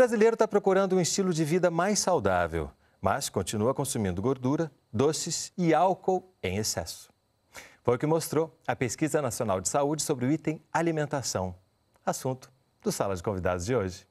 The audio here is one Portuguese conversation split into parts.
brasileiro está procurando um estilo de vida mais saudável, mas continua consumindo gordura, doces e álcool em excesso. Foi o que mostrou a Pesquisa Nacional de Saúde sobre o item alimentação. Assunto do Sala de Convidados de hoje.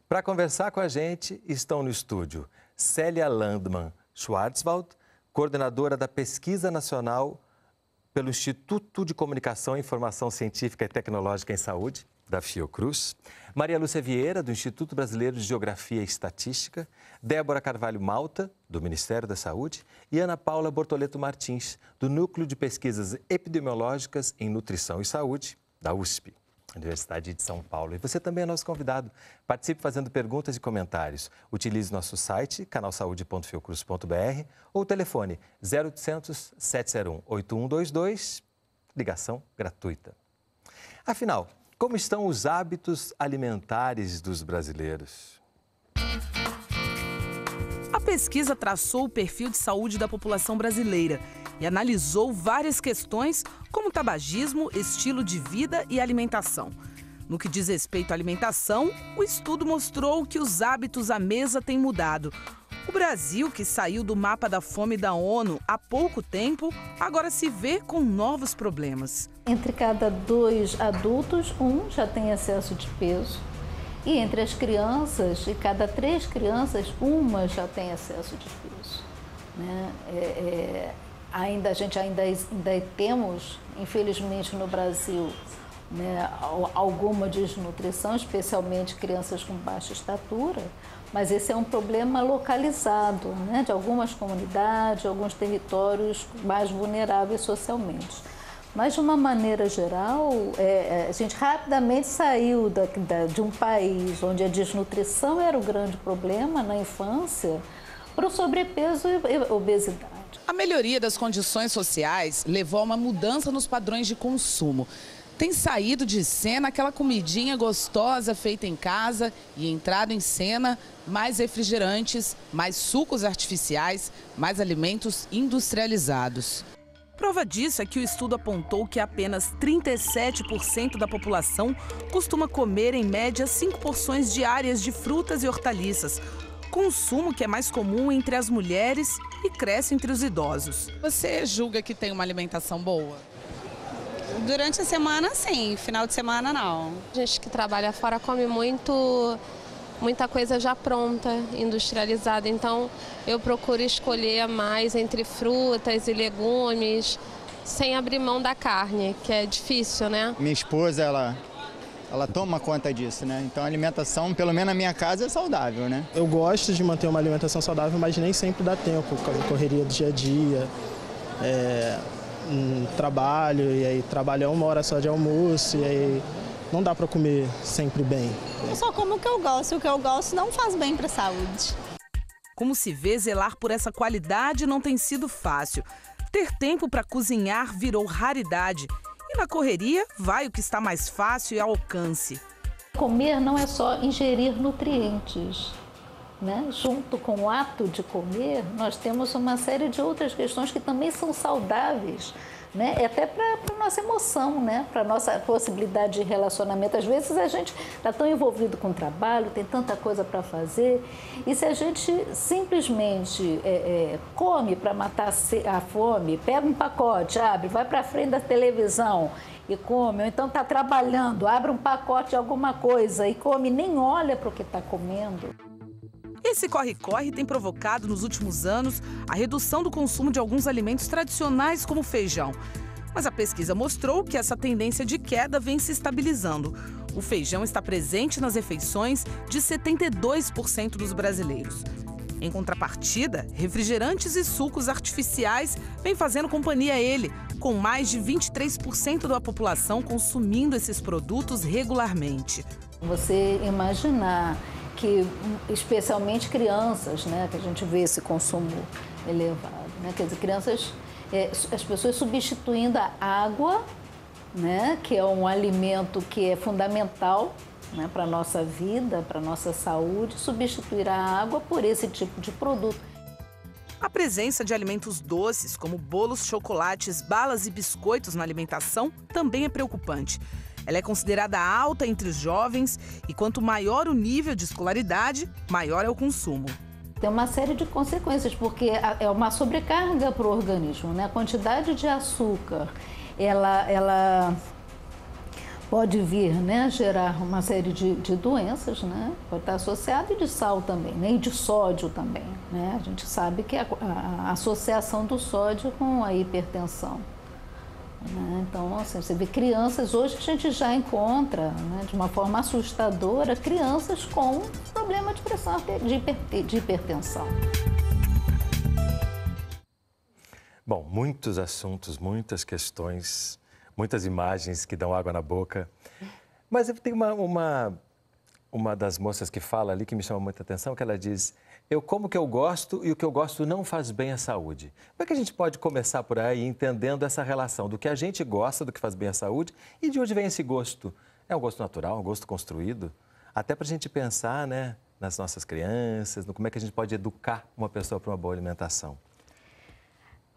Para conversar com a gente, estão no estúdio Célia Landmann Schwarzwald, coordenadora da Pesquisa Nacional pelo Instituto de Comunicação, Informação Científica e Tecnológica em Saúde, da Fiocruz, Maria Lúcia Vieira, do Instituto Brasileiro de Geografia e Estatística, Débora Carvalho Malta, do Ministério da Saúde, e Ana Paula Bortoleto Martins, do Núcleo de Pesquisas Epidemiológicas em Nutrição e Saúde, da USP. Universidade de São Paulo. E você também é nosso convidado. Participe fazendo perguntas e comentários. Utilize nosso site, canalsaude.fiocruz.br ou o telefone 0800 701 8122, ligação gratuita. Afinal, como estão os hábitos alimentares dos brasileiros? A pesquisa traçou o perfil de saúde da população brasileira e analisou várias questões como tabagismo, estilo de vida e alimentação. No que diz respeito à alimentação, o estudo mostrou que os hábitos à mesa têm mudado. O Brasil, que saiu do mapa da fome da ONU há pouco tempo, agora se vê com novos problemas. Entre cada 2 adultos, 1 já tem excesso de peso. E entre as crianças, de cada 3 crianças, 1 já tem excesso de peso. Né? A gente ainda temos, infelizmente no Brasil, né, alguma desnutrição, especialmente crianças com baixa estatura, mas esse é um problema localizado, né, de algumas comunidades, alguns territórios mais vulneráveis socialmente. Mas, de uma maneira geral, a gente rapidamente saiu de um país onde a desnutrição era o grande problema na infância para o sobrepeso e obesidade. A melhoria das condições sociais levou a uma mudança nos padrões de consumo. Tem saído de cena aquela comidinha gostosa feita em casa e entrado em cena mais refrigerantes, mais sucos artificiais, mais alimentos industrializados. Prova disso é que o estudo apontou que apenas 37% da população costuma comer, em média, 5 porções diárias de frutas e hortaliças, consumo que é mais comum entre as mulheres e cresce entre os idosos. Você julga que tem uma alimentação boa? Durante a semana, sim. Final de semana, não. A gente que trabalha fora come muita coisa já pronta, industrializada. Então, eu procuro escolher mais entre frutas e legumes, sem abrir mão da carne, que é difícil, né? Minha esposa, ela toma conta disso, né? Então, a alimentação, pelo menos na minha casa, é saudável, né? Eu gosto de manter uma alimentação saudável, mas nem sempre dá tempo, com a correria do dia a dia. Trabalho, e aí trabalho é 1 hora só de almoço, e aí não dá para comer sempre bem. Eu só como o que eu gosto não faz bem para a saúde. Como se vê, zelar por essa qualidade não tem sido fácil. Ter tempo para cozinhar virou raridade. E na correria, vai o que está mais fácil e ao alcance. Comer não é só ingerir nutrientes, né? Junto com o ato de comer, nós temos uma série de outras questões que também são saudáveis, né? Até para a nossa emoção, né? Para a nossa possibilidade de relacionamento. Às vezes a gente está tão envolvido com o trabalho, tem tanta coisa para fazer, e se a gente simplesmente come para matar a fome, pega um pacote, abre, vai para frente da televisão e come, ou então está trabalhando, abre um pacote de alguma coisa e come, nem olha para o que está comendo. Esse corre-corre tem provocado nos últimos anos a redução do consumo de alguns alimentos tradicionais como o feijão. Mas a pesquisa mostrou que essa tendência de queda vem se estabilizando. O feijão está presente nas refeições de 72% dos brasileiros. Em contrapartida, refrigerantes e sucos artificiais vêm fazendo companhia a ele, com mais de 23% da população consumindo esses produtos regularmente. Você imaginar que, especialmente crianças, né, que a gente vê esse consumo elevado, né, quer dizer, crianças, as pessoas substituindo a água, né, que é um alimento que é fundamental, né, para a nossa vida, para a nossa saúde, substituir a água por esse tipo de produto. A presença de alimentos doces, como bolos, chocolates, balas e biscoitos na alimentação, também é preocupante. Ela é considerada alta entre os jovens e quanto maior o nível de escolaridade, maior é o consumo. Tem uma série de consequências, porque é uma sobrecarga para o organismo, né? A quantidade de açúcar, ela pode vir, né, gerar uma série de doenças, né? Pode estar associado, e de sal também, né? E de sódio também, né? A gente sabe que a associação do sódio com a hipertensão. Então, assim, você vê crianças, hoje a gente já encontra, né, de uma forma assustadora, crianças com problema de pressão, de hipertensão. Bom, muitos assuntos, muitas questões, muitas imagens que dão água na boca. Mas tem uma das moças que fala ali que me chama muita atenção, que ela diz: eu como o que eu gosto e o que eu gosto não faz bem à saúde. Como é que a gente pode começar por aí entendendo essa relação do que a gente gosta, do que faz bem à saúde e de onde vem esse gosto? É um gosto natural, um gosto construído? Até para a gente pensar, né, nas nossas crianças, no como é que a gente pode educar uma pessoa para uma boa alimentação.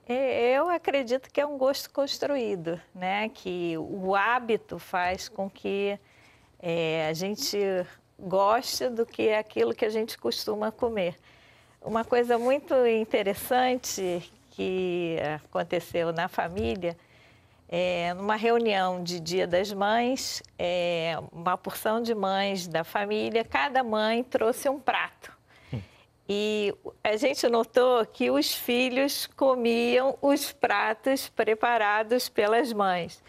Eu acredito que é um gosto construído, né? Que o hábito faz com que a gente goste do que é aquilo que a gente costuma comer. Uma coisa muito interessante que aconteceu na família, numa reunião de Dia das Mães, uma porção de mães da família, cada mãe trouxe um prato. E a gente notou que os filhos comiam os pratos preparados pelas mães.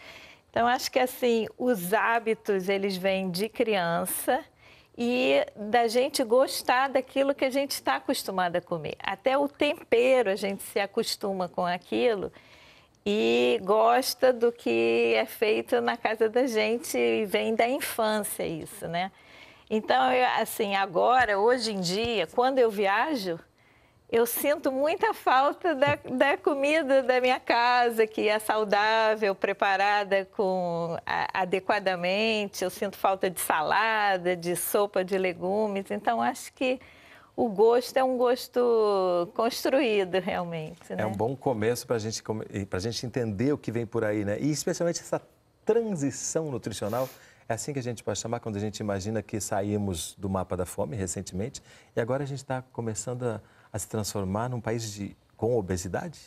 Então, acho que assim, os hábitos, eles vêm de criança e da gente gostar daquilo que a gente está acostumado a comer. Até o tempero, a gente se acostuma com aquilo e gosta do que é feito na casa da gente e vem da infância isso, né? Então, assim, agora, hoje em dia, quando eu viajo, eu sinto muita falta da comida da minha casa, que é saudável, preparada adequadamente. Eu sinto falta de salada, de sopa de legumes. Então, acho que o gosto é um gosto construído, realmente, né? É um bom começo para a gente entender o que vem por aí, né? E especialmente essa transição nutricional. É assim que a gente pode chamar quando a gente imagina que saímos do mapa da fome recentemente e agora a gente está começando a se transformar num país com obesidade?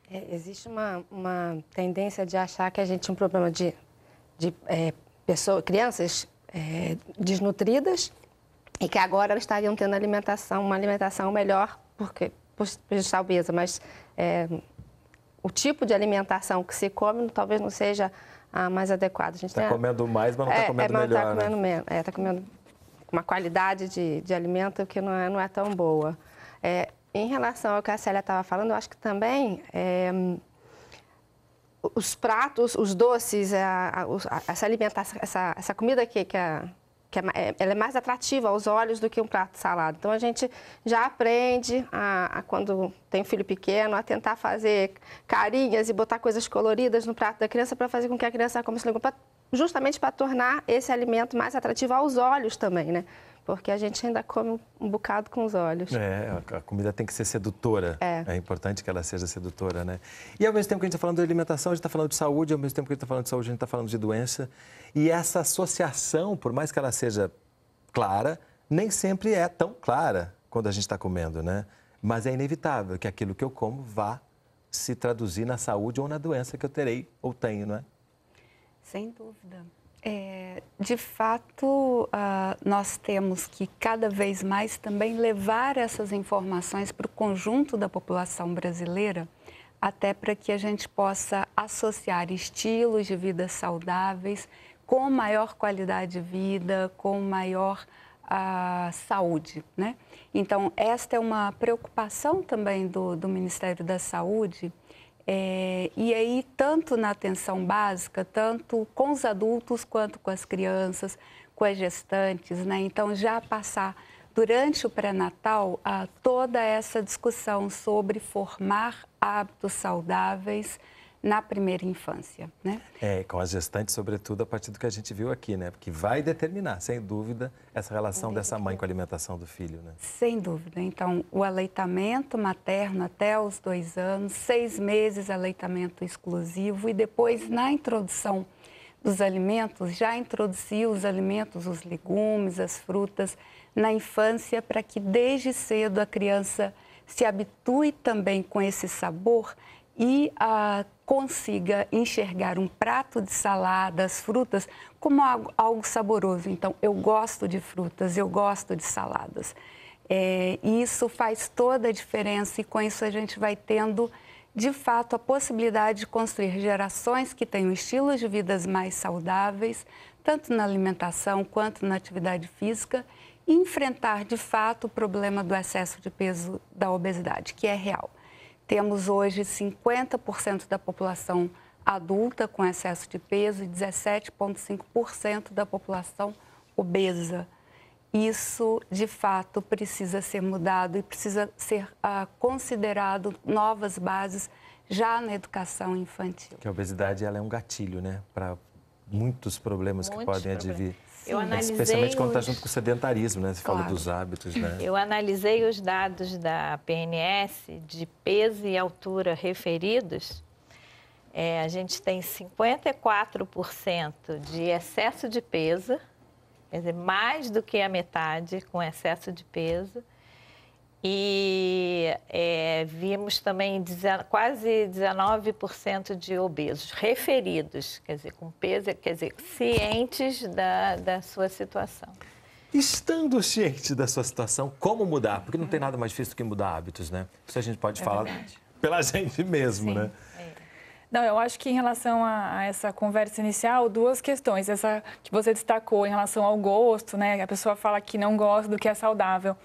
Existe uma tendência de achar que a gente tem um problema de crianças desnutridas e que agora elas estariam tendo uma alimentação melhor por estar a obesa, mas o tipo de alimentação que se come talvez não seja a mais adequada. A gente está comendo mais, mas não está comendo melhor, está comendo menos. Está comendo uma qualidade de alimento que não é tão boa. Em relação ao que a Célia estava falando, eu acho que também os pratos, os doces, essa alimentação, essa comida ela é mais atrativa aos olhos do que um prato de salada. Então, a gente já aprende, quando tem um filho pequeno, a tentar fazer carinhas e botar coisas coloridas no prato da criança para fazer com que a criança coma esse legume, justamente para tornar esse alimento mais atrativo aos olhos também, né? Porque a gente ainda come um bocado com os olhos. A comida tem que ser sedutora. É importante que ela seja sedutora, né? E ao mesmo tempo que a gente está falando de alimentação, a gente está falando de saúde, ao mesmo tempo que a gente está falando de saúde, a gente está falando de doença. E essa associação, por mais que ela seja clara, nem sempre é tão clara quando a gente está comendo, né? Mas é inevitável que aquilo que eu como vá se traduzir na saúde ou na doença que eu terei ou tenho, não é? Sem dúvida. De fato, nós temos que cada vez mais também levar essas informações para o conjunto da população brasileira, até para que a gente possa associar estilos de vida saudáveis com maior qualidade de vida, com maior saúde, né? Então, esta é uma preocupação também do Ministério da Saúde. E aí, tanto na atenção básica, tanto com os adultos quanto com as crianças, com as gestantes, né? Então, já passar durante o pré-natal toda essa discussão sobre formar hábitos saudáveis na primeira infância, né? Com as gestantes, sobretudo, a partir do que a gente viu aqui, né? Porque vai determinar, sem dúvida, essa relação dessa mãe com a alimentação do filho, né? Sem dúvida. Então, o aleitamento materno até os 2 anos, 6 meses aleitamento exclusivo e depois, na introdução dos alimentos, já introduzir os alimentos, os legumes, as frutas, na infância, para que desde cedo a criança se habitue também com esse sabor e consiga enxergar um prato de saladas, frutas, como algo saboroso. Então, eu gosto de frutas, eu gosto de saladas. E isso faz toda a diferença e com isso a gente vai tendo, de fato, a possibilidade de construir gerações que tenham estilos de vida mais saudáveis, tanto na alimentação quanto na atividade física, e enfrentar, de fato, o problema do excesso de peso, da obesidade, que é real. Temos hoje 50% da população adulta com excesso de peso e 17,5% da população obesa. Isso, de fato, precisa ser mudado e precisa ser considerado novas bases já na educação infantil. Que a obesidade ela é um gatilho, né? Para muitos problemas que podem advir. Especialmente quando está junto com o sedentarismo, né? Você falou dos hábitos, né? Eu analisei os dados da PNS de peso e altura referidos. A gente tem 54% de excesso de peso, quer dizer, mais do que a metade com excesso de peso. E vimos também quase 19% de obesos referidos, quer dizer, com peso, quer dizer, cientes da sua situação. Estando ciente da sua situação, como mudar? Porque não tem nada mais difícil do que mudar hábitos, né? Isso a gente pode falar pela gente mesmo, né? Não, eu acho que em relação a essa conversa inicial, 2 questões. Essa que você destacou em relação ao gosto, né? A pessoa fala que não gosta do que é saudável.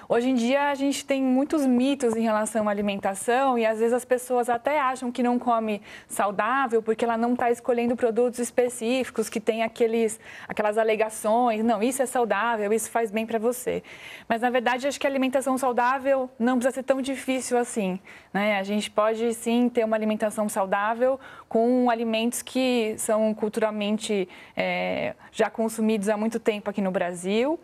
Hoje em dia, a gente tem muitos mitos em relação à alimentação e, às vezes, as pessoas até acham que não come saudável porque ela não está escolhendo produtos específicos que tem aquelas alegações. Não, isso é saudável, isso faz bem para você. Mas, na verdade, acho que a alimentação saudável não precisa ser tão difícil assim, né? A gente pode, sim, ter uma alimentação saudável com alimentos que são culturalmente já consumidos há muito tempo aqui no Brasil.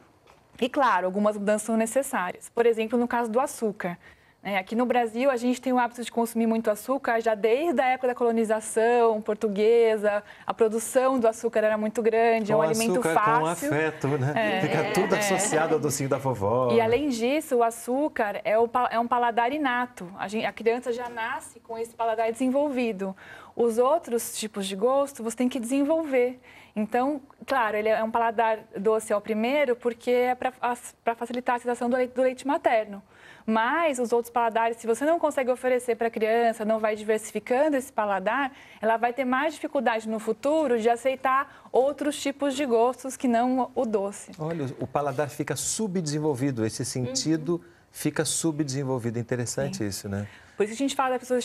E, claro, algumas mudanças são necessárias. Por exemplo, no caso do açúcar. Aqui no Brasil, a gente tem o hábito de consumir muito açúcar já desde a época da colonização portuguesa. A produção do açúcar era muito grande, é um alimento fácil. Com afeto, né? Fica tudo associado ao docinho da vovó. E, além disso, o açúcar é um paladar inato. A criança já nasce com esse paladar desenvolvido. Os outros tipos de gosto você tem que desenvolver. Então, claro, ele é um paladar doce ao primeiro porque é para facilitar a sensação do leite materno. Mas os outros paladares, se você não consegue oferecer para a criança, não vai diversificando esse paladar, ela vai ter mais dificuldade no futuro de aceitar outros tipos de gostos que não o doce. Olha, o paladar fica subdesenvolvido, esse sentido fica subdesenvolvido. Interessante isso, né? Por isso a gente fala da pessoa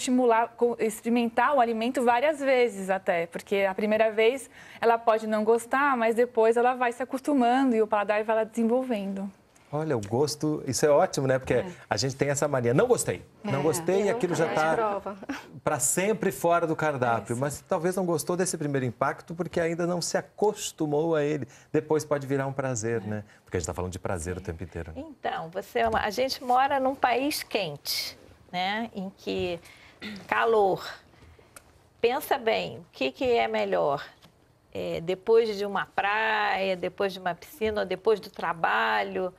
experimentar o alimento várias vezes até, porque a primeira vez ela pode não gostar, mas depois ela vai se acostumando e o paladar vai lá desenvolvendo. Olha, o gosto, isso é ótimo, né? Porque a gente tem essa mania, não gostei e aquilo já está para sempre fora do cardápio. Mas talvez não gostou desse primeiro impacto porque ainda não se acostumou a ele. Depois pode virar um prazer, né? Porque a gente está falando de prazer o tempo inteiro. Então, a gente mora num país quente, né? Em que calor. Pensa bem, o que é melhor? Depois de uma praia, depois de uma piscina, ou depois do trabalho,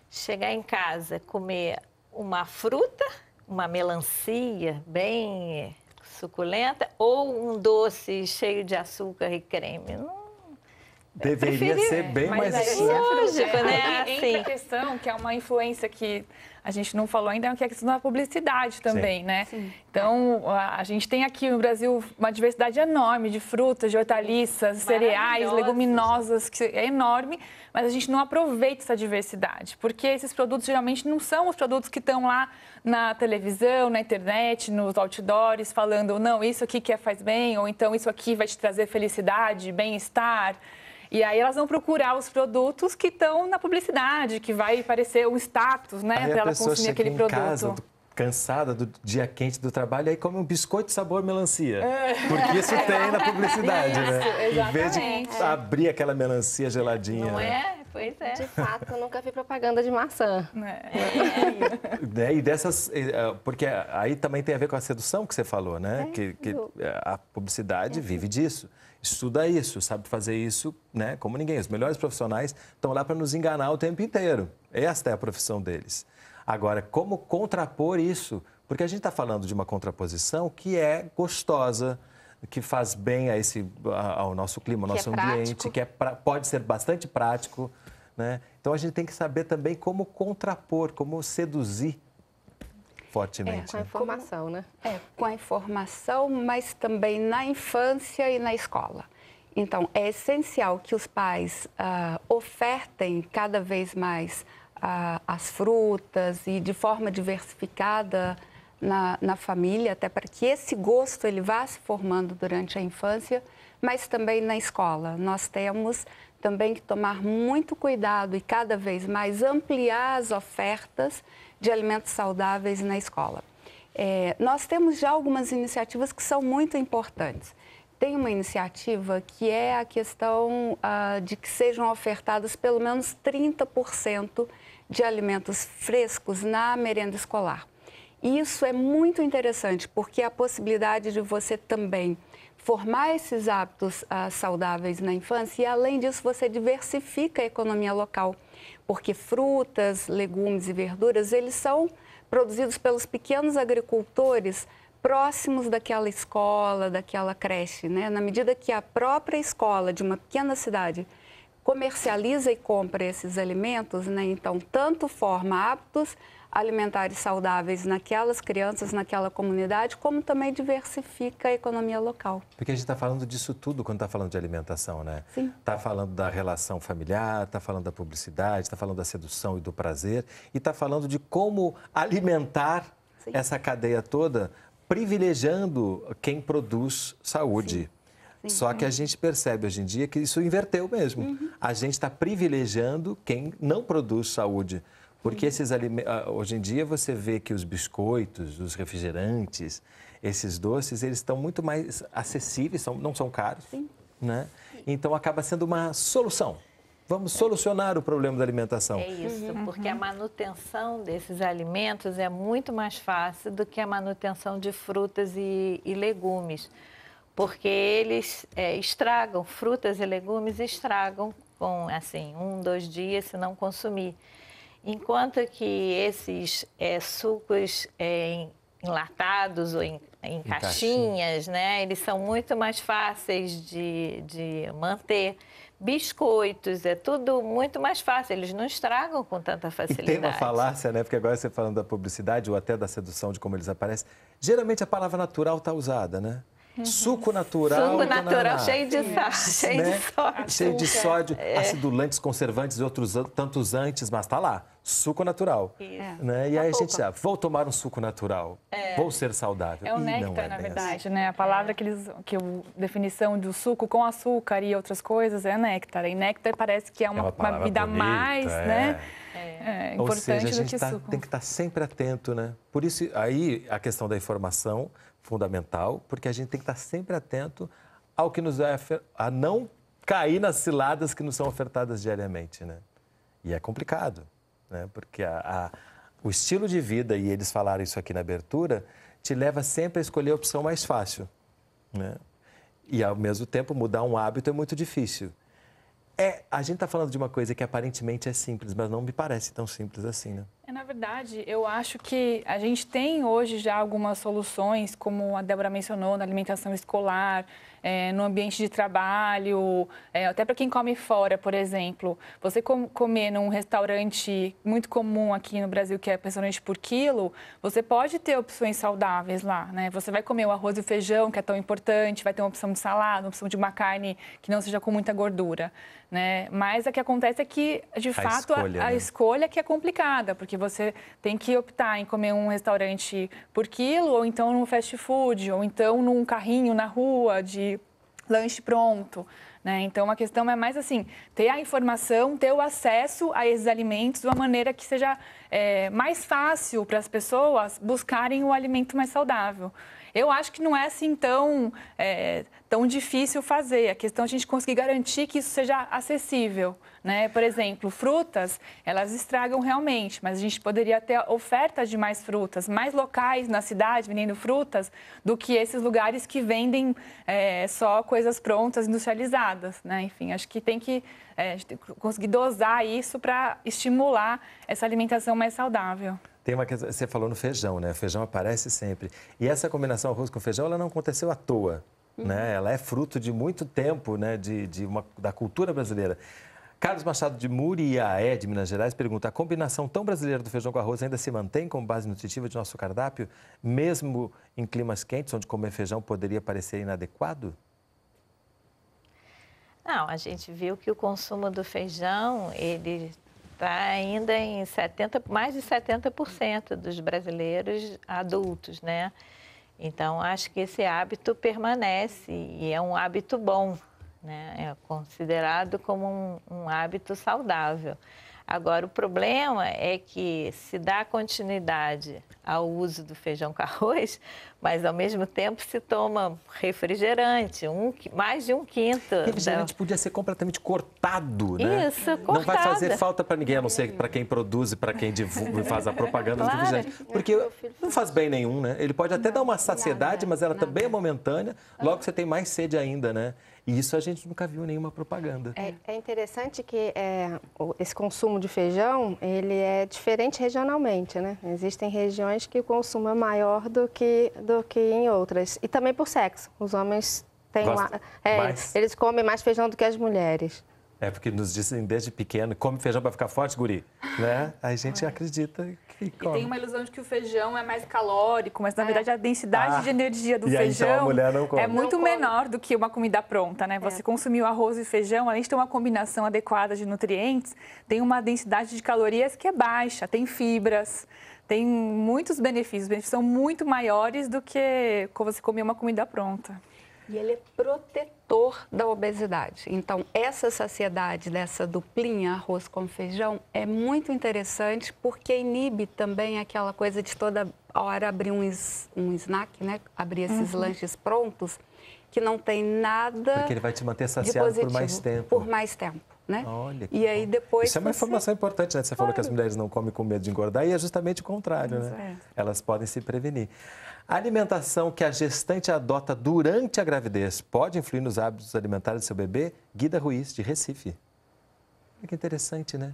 chegar em casa, comer uma fruta, uma melancia bem suculenta ou um doce cheio de açúcar e creme. Deveria ser bem mais lógico, né? Entra a questão que é uma influência que a gente não falou ainda, que é a questão da publicidade também, né? Sim. Então, a gente tem aqui no Brasil uma diversidade enorme de frutas, de hortaliças, cereais, leguminosas, que é enorme, mas a gente não aproveita essa diversidade, porque esses produtos geralmente não são os produtos que estão lá na televisão, na internet, nos outdoors, falando, não, isso aqui que faz bem, ou então isso aqui vai te trazer felicidade, bem-estar. E aí elas vão procurar os produtos que estão na publicidade, que vai parecer um status, né, para ela consumir aquele produto. Casa, cansada do dia quente do trabalho, aí come um biscoito sabor melancia. Porque isso tem na publicidade, né? Exatamente. Em vez de abrir aquela melancia geladinha. Não é? Pois é. De fato, eu nunca vi propaganda de maçã. E dessas... Porque aí também tem a ver com a sedução que você falou, né? Que a publicidade vive disso. Estuda isso, sabe fazer isso, né? Como ninguém. Os melhores profissionais estão lá para nos enganar o tempo inteiro. Esta é a profissão deles. Agora, como contrapor isso? Porque a gente está falando de uma contraposição que é gostosa, que faz bem ao nosso clima, ao nosso ambiente, que pode ser bastante prático, né? Então, a gente tem que saber também como contrapor, como seduzir fortemente. Com a informação, né? Com a informação, mas também na infância e na escola. Então, é essencial que os pais ofertem cada vez mais as frutas e de forma diversificada na família, até para que esse gosto ele vá se formando durante a infância, mas também na escola. Nós temos também que tomar muito cuidado e cada vez mais ampliar as ofertas de alimentos saudáveis na escola. Nós temos já algumas iniciativas que são muito importantes. Tem uma iniciativa que é a questão de que sejam ofertadas pelo menos 30% de alimentos frescos na merenda escolar. Isso é muito interessante, porque a possibilidade de você também formar esses hábitos saudáveis na infância e, além disso, você diversifica a economia local, porque frutas, legumes e verduras, eles são produzidos pelos pequenos agricultores próximos daquela escola, daquela creche, né? Na medida que a própria escola de uma pequena cidade comercializa e compra esses alimentos, né? Então, tanto forma hábitos alimentares saudáveis naquelas crianças, naquela comunidade, como também diversifica a economia local. Porque a gente está falando disso tudo quando está falando de alimentação, né? Sim. Está falando da relação familiar, está falando da publicidade, está falando da sedução e do prazer, e está falando de como alimentar essa cadeia toda, privilegiando quem produz saúde. Sim. Só que a gente percebe hoje em dia que isso inverteu mesmo. A gente está privilegiando quem não produz saúde. Porque esses alimentos, hoje em dia você vê que os biscoitos, os refrigerantes, esses doces, eles estão muito mais acessíveis, não são caros, né? Então acaba sendo uma solução. Vamos solucionar o problema da alimentação. É isso, porque a manutenção desses alimentos é muito mais fácil do que a manutenção de frutas e legumes. Porque eles estragam, frutas e legumes estragam com, assim, 1, 2 dias se não consumir. Enquanto que esses sucos enlatados ou em caixinhas, né, eles são muito mais fáceis de manter. Biscoitos, é tudo muito mais fácil, eles não estragam com tanta facilidade. E tem uma falácia, né, porque agora você falando da publicidade ou até da sedução, de como eles aparecem, geralmente a palavra natural está usada, né? Suco natural. Suco natural, cheio de sódio. Cheio de sódio, acidulantes, conservantes e outros tantos antes, mas está lá. Suco natural. Né? E aí a gente já, vou tomar um suco natural, vou ser saudável. É o néctar, na verdade, né? A palavra definição do suco com açúcar e outras coisas é néctar. E néctar parece que é uma bebida a mais, né? Ou seja, a gente suco. Tem que estar sempre atento, né? Por isso, aí a questão da informação fundamental, porque a gente tem que estar sempre atento ao que nos a não cair nas ciladas que nos são ofertadas diariamente, né? E é complicado, né? Porque o estilo de vida, e eles falaram isso aqui na abertura, te leva sempre a escolher a opção mais fácil, né? E, ao mesmo tempo, mudar um hábito é muito difícil. A gente está falando de uma coisa que aparentemente é simples, mas não me parece tão simples assim, né? Na Na verdade, eu acho que a gente tem hoje já algumas soluções, como a Débora mencionou, na alimentação escolar, no ambiente de trabalho, até para quem come fora, por exemplo. Você comer num restaurante muito comum aqui no Brasil, que é restaurante por quilo, você pode ter opções saudáveis lá, né? Você vai comer o arroz e o feijão, que é tão importante, vai ter uma opção de salada, uma opção de uma carne que não seja com muita gordura, né? Mas o que acontece é que, de fato, a escolha que é complicada, porque você tem que optar em comer um restaurante por quilo, ou então num fast food, ou então num carrinho na rua de lanche pronto, né? Então, a questão é mais assim, ter a informação, ter o acesso a esses alimentos de uma maneira que seja mais fácil para as pessoas buscarem o alimento mais saudável. Eu acho que não é assim tão difícil fazer. A questão é a gente conseguir garantir que isso seja acessível, né? Por exemplo, frutas, elas estragam realmente, mas a gente poderia ter ofertas de mais frutas, mais locais na cidade vendendo frutas, do que esses lugares que vendem só coisas prontas, industrializadas, né? Enfim, acho que tem que conseguir dosar isso para estimular essa alimentação mais saudável. Tem uma que você falou no feijão, né? O feijão aparece sempre. E essa combinação arroz com feijão, ela não aconteceu à toa, né? Ela é fruto de muito tempo, né? Da cultura brasileira. Carlos Machado de Muriaé, de Minas Gerais, pergunta: a combinação tão brasileira do feijão com arroz ainda se mantém como base nutritiva de nosso cardápio, mesmo em climas quentes, onde comer feijão poderia parecer inadequado? Não, a gente viu que o consumo do feijão, ele está ainda em mais de 70% dos brasileiros adultos, né? Então, acho que esse hábito permanece e é um hábito bom, né? É considerado como um hábito saudável. Agora, o problema é que se dá continuidade ao uso do feijão com arroz, mas ao mesmo tempo se toma refrigerante, mais de 1/5. Refrigerante podia ser completamente cortado, né? Isso, cortado. Não vai fazer falta para ninguém, a não ser para quem produz e para quem divulga e faz a propaganda do refrigerante. Porque não faz bem nenhum, né? Ele pode até dar uma saciedade, mas ela também é momentânea, logo você tem mais sede ainda, né? E isso a gente nunca viu em nenhuma propaganda. É interessante que esse consumo de feijão, ele é diferente regionalmente, né? Existem regiões que o consumo é maior do que em outras. E também por sexo. Os homens têm eles comem mais feijão do que as mulheres. É, porque nos dizem desde pequeno, come feijão para ficar forte, guri, né? Aí a gente acredita que come. E tem uma ilusão de que o feijão é mais calórico, mas na verdade a densidade de energia do feijão então a mulher não come. É muito menor do que uma comida pronta, né? Você consumir o arroz e feijão, além de ter uma combinação adequada de nutrientes, tem uma densidade de calorias que é baixa, tem fibras, tem muitos benefícios. Os benefícios são muito maiores do que quando você comer uma comida pronta. E ele é protetor da obesidade. Então, essa saciedade dessa duplinha arroz com feijão é muito interessante porque inibe também aquela coisa de toda hora abrir um snack, né? Abrir esses lanches prontos, que não tem nada. Porque ele vai te manter saciado por mais tempo. Por mais tempo, né? Olha, e aí depois. Isso é uma informação importante, né? Você falou que as mulheres não comem com medo de engordar e é justamente o contrário, né? Elas podem se prevenir. A alimentação que a gestante adota durante a gravidez pode influir nos hábitos alimentares do seu bebê? Guida Ruiz, de Recife. Que interessante, né?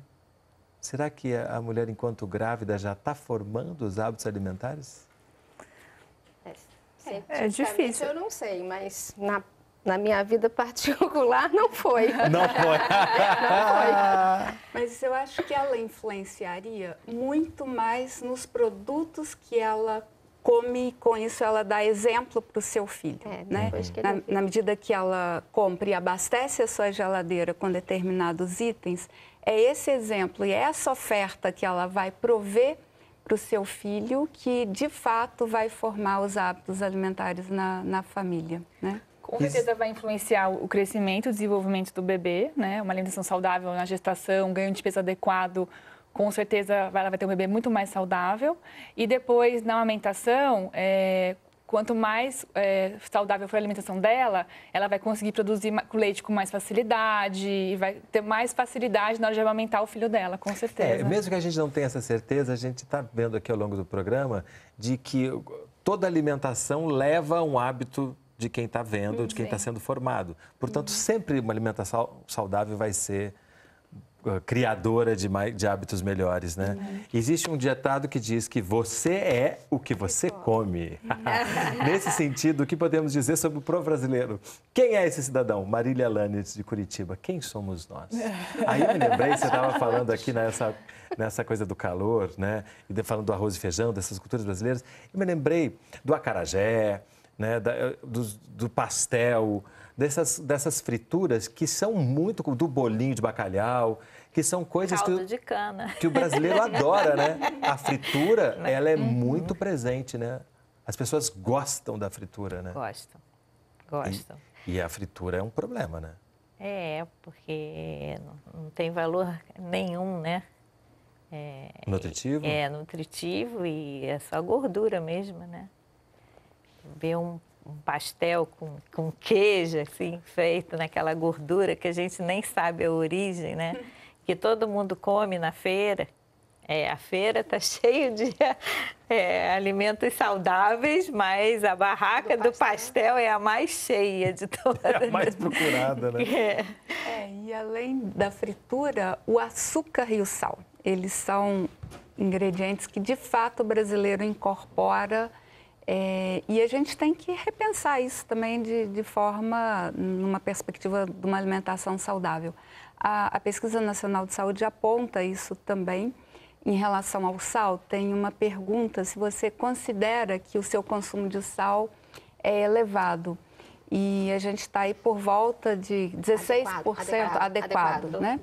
Será que a mulher, enquanto grávida, já está formando os hábitos alimentares? É difícil. Eu não sei, mas na minha vida particular não foi. Não foi. Não foi. Mas eu acho que ela influenciaria muito mais nos produtos que ela come, e com isso ela dá exemplo para o seu filho, né? Na medida que ela compra e abastece a sua geladeira com determinados itens, é esse exemplo e é essa oferta que ela vai prover para o seu filho que, de fato, vai formar os hábitos alimentares na família, né? Com certeza vai influenciar o crescimento, o desenvolvimento do bebê, né? Uma alimentação saudável na gestação, ganho de peso adequado, com certeza ela vai ter um bebê muito mais saudável. E depois, na amamentação, quanto mais saudável for a alimentação dela, ela vai conseguir produzir leite com mais facilidade e vai ter mais facilidade na hora de amamentar o filho dela, com certeza. Mesmo que a gente não tenha essa certeza, a gente está vendo aqui ao longo do programa de que toda alimentação leva a um hábito de quem está vendo, de quem está sendo formado. Portanto, sempre uma alimentação saudável vai ser criadora de hábitos melhores, né? Existe um ditado que diz que você é o que você come. Nesse sentido, o que podemos dizer sobre o povo brasileiro? Quem é esse cidadão? Marília Lanes, de Curitiba. Quem somos nós? Aí eu me lembrei, você estava falando aqui nessa coisa do calor, né? E falando do arroz e feijão, dessas culturas brasileiras. Eu me lembrei do acarajé, né? Do pastel, dessas frituras que são muito... do bolinho de bacalhau, que são coisas caldo de cana. Que o brasileiro adora, né? A fritura, ela é muito presente, né? As pessoas gostam da fritura, né? Gostam. E a fritura é um problema, né? Porque não tem valor nenhum, né? Nutritivo? Nutritivo e é só gordura mesmo, né? Ver um pastel com queijo, assim, feito naquela gordura que a gente nem sabe a origem, né? Que todo mundo come na feira. A feira está cheia de alimentos saudáveis, mas a barraca do pastel é a mais cheia de todas. É a mais procurada, né? E além da fritura, o açúcar e o sal, eles são ingredientes que, de fato, o brasileiro incorpora. E a gente tem que repensar isso também de forma, numa perspectiva de uma alimentação saudável. A Pesquisa Nacional de Saúde aponta isso também. Em relação ao sal, tem uma pergunta se você considera que o seu consumo de sal é elevado. E a gente está aí por volta de 16% adequado, né?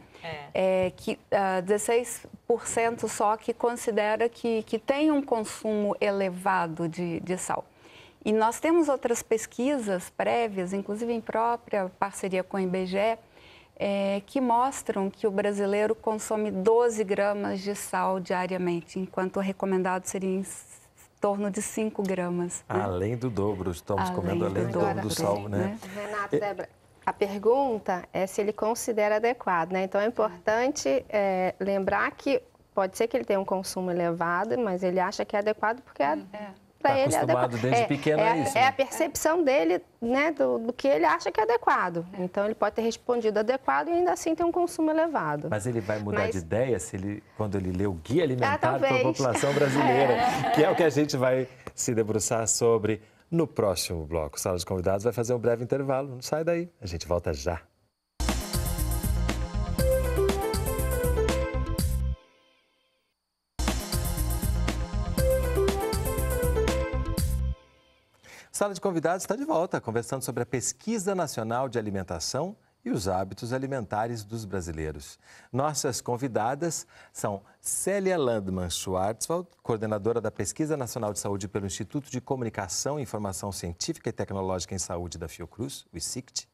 Que 16% só que considera que tem um consumo elevado de sal. E nós temos outras pesquisas prévias, inclusive em própria parceria com o IBGE, que mostram que o brasileiro consome 12 gramas de sal diariamente, enquanto o recomendado seria em torno de 5 gramas. Né? Além do dobro, estamos comendo além do dobro do sal, né? Renato, Débora, a pergunta é se ele considera adequado, né? Então é importante lembrar que pode ser que ele tenha um consumo elevado, mas ele acha que é adequado porque para ele é adequado. Desde pequeno é isso. É a percepção dele, né, do que ele acha que é adequado. Então ele pode ter respondido adequado e ainda assim ter um consumo elevado. Mas ele vai mudar de ideia quando ele lê o Guia Alimentar para a População Brasileira, que é o que a gente vai se debruçar sobre no próximo bloco. Sala de Convidados vai fazer um breve intervalo. Não sai daí, a gente volta já. Sala de Convidados está de volta, conversando sobre a Pesquisa Nacional de Alimentação e os hábitos alimentares dos brasileiros. Nossas convidadas são Célia Landmann Schwarzwald, coordenadora da Pesquisa Nacional de Saúde pelo Instituto de Comunicação, Informação Científica e Tecnológica em Saúde da Fiocruz, o ICICT.